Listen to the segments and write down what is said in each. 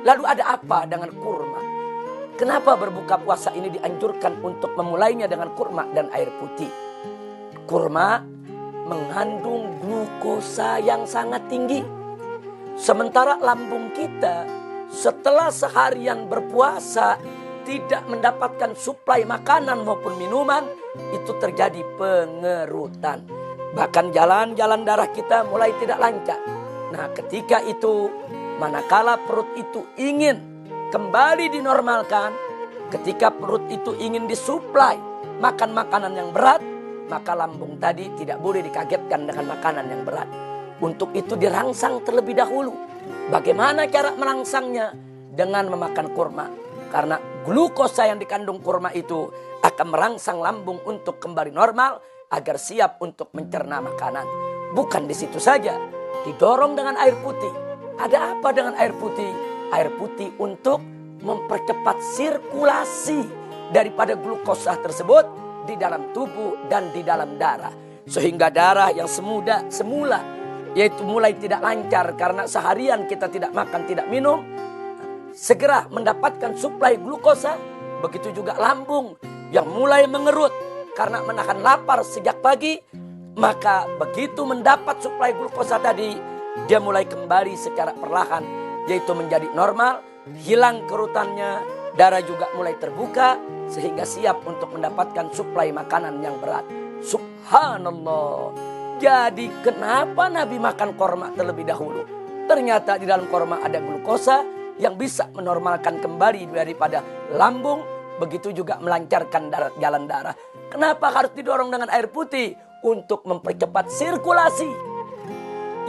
Lalu ada apa dengan kurma? Kenapa berbuka puasa ini dianjurkan untuk memulainya dengan kurma dan air putih? Kurma mengandung glukosa yang sangat tinggi. Sementara lambung kita setelah seharian berpuasa tidak mendapatkan suplai makanan maupun minuman, itu terjadi pengerutan. Bahkan jalan-jalan darah kita mulai tidak lancar. Nah, ketika itu manakala perut itu ingin kembali dinormalkan, ketika perut itu ingin disuplai makan makanan yang berat, maka lambung tadi tidak boleh dikagetkan dengan makanan yang berat. Untuk itu dirangsang terlebih dahulu. Bagaimana cara merangsangnya? Dengan memakan kurma. Karena glukosa yang dikandung kurma itu akan merangsang lambung untuk kembali normal agar siap untuk mencerna makanan. Bukan di situ saja, didorong dengan air putih. Ada apa dengan air putih? Air putih untuk mempercepat sirkulasi daripada glukosa tersebut di dalam tubuh dan di dalam darah. Sehingga darah yang semula yaitu mulai tidak lancar karena seharian kita tidak makan, tidak minum, segera mendapatkan suplai glukosa. Begitu juga lambung yang mulai mengerut karena menahan lapar sejak pagi. Maka begitu mendapat suplai glukosa tadi, dia mulai kembali secara perlahan, yaitu menjadi normal, hilang kerutannya, darah juga mulai terbuka, sehingga siap untuk mendapatkan suplai makanan yang berat. Subhanallah. Jadi kenapa Nabi makan korma terlebih dahulu? Ternyata di dalam korma ada glukosa yang bisa menormalkan kembali daripada lambung, begitu juga melancarkan jalan darah. Kenapa harus didorong dengan air putih? Untuk mempercepat sirkulasi,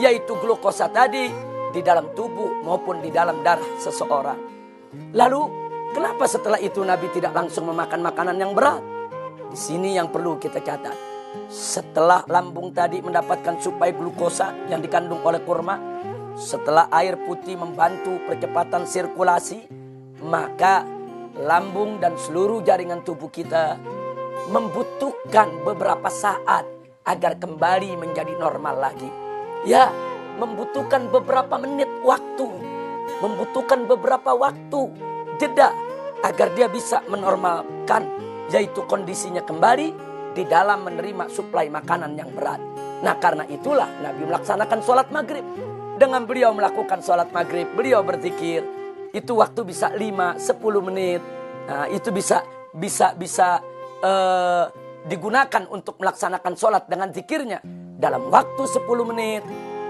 yaitu glukosa tadi di dalam tubuh maupun di dalam darah seseorang. Lalu kenapa setelah itu Nabi tidak langsung memakan makanan yang berat? Di sini yang perlu kita catat. Setelah lambung tadi mendapatkan suplai glukosa yang dikandung oleh kurma, setelah air putih membantu percepatan sirkulasi, maka lambung dan seluruh jaringan tubuh kita membutuhkan beberapa saat agar kembali menjadi normal lagi. Ya, membutuhkan beberapa menit waktu, membutuhkan beberapa waktu jeda agar dia bisa menormalkan, yaitu kondisinya kembali di dalam menerima suplai makanan yang berat. Nah, karena itulah Nabi melaksanakan sholat maghrib. Dengan beliau melakukan sholat maghrib, beliau berzikir. Itu waktu bisa 5-10 menit. Nah, itu bisa digunakan untuk melaksanakan sholat dengan zikirnya. Dalam waktu 10 menit,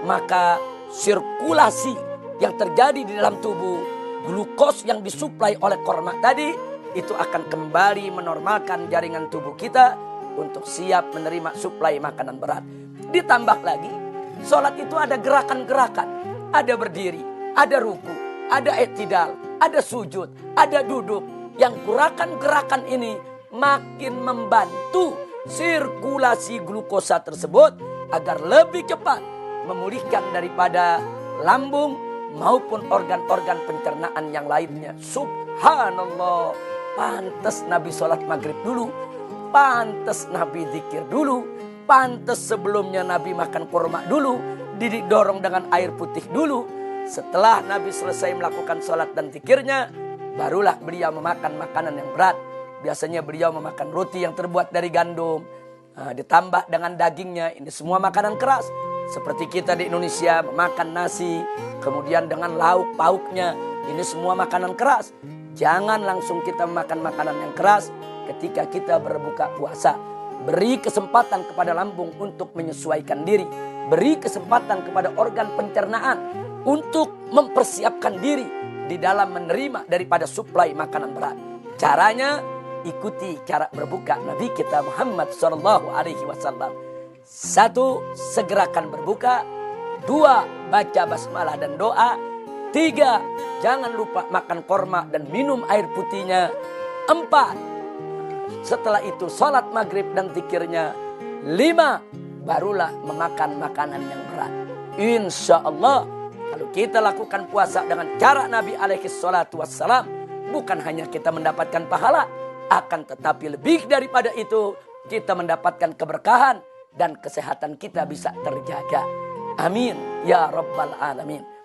maka sirkulasi yang terjadi di dalam tubuh, glukos yang disuplai oleh korma tadi, itu akan kembali menormalkan jaringan tubuh kita untuk siap menerima suplai makanan berat. Ditambah lagi, sholat itu ada gerakan-gerakan. Ada berdiri, ada ruku, ada i'tidal, ada sujud, ada duduk. Yang gerakan-gerakan ini makin membantu sirkulasi glukosa tersebut agar lebih cepat memulihkan daripada lambung maupun organ-organ pencernaan yang lainnya. Subhanallah. Pantas Nabi sholat maghrib dulu, pantas Nabi zikir dulu, pantas sebelumnya Nabi makan kurma dulu, didorong dengan air putih dulu. Setelah Nabi selesai melakukan sholat dan zikirnya, barulah beliau memakan makanan yang berat. Biasanya beliau memakan roti yang terbuat dari gandum, ditambah dengan dagingnya. Ini semua makanan keras. Seperti kita di Indonesia memakan nasi, kemudian dengan lauk pauknya. Ini semua makanan keras. Jangan langsung kita makan makanan yang keras ketika kita berbuka puasa. Beri kesempatan kepada lambung untuk menyesuaikan diri. Beri kesempatan kepada organ pencernaan untuk mempersiapkan diri di dalam menerima daripada suplai makanan berat. Caranya, ikuti cara berbuka Nabi kita Muhammad SAW. 1. Segerakan berbuka. 2. Baca basmalah dan doa. 3. Jangan lupa makan korma dan minum air putihnya. 4. Setelah itu sholat maghrib dan zikirnya. 5. Barulah memakan makanan yang berat. Insya Allah, kalau kita lakukan puasa dengan cara Nabi SAW, bukan hanya kita mendapatkan pahala, akan tetapi lebih daripada itu, kita mendapatkan keberkahan dan kesehatan kita bisa terjaga. Amin ya Rabbal Alamin.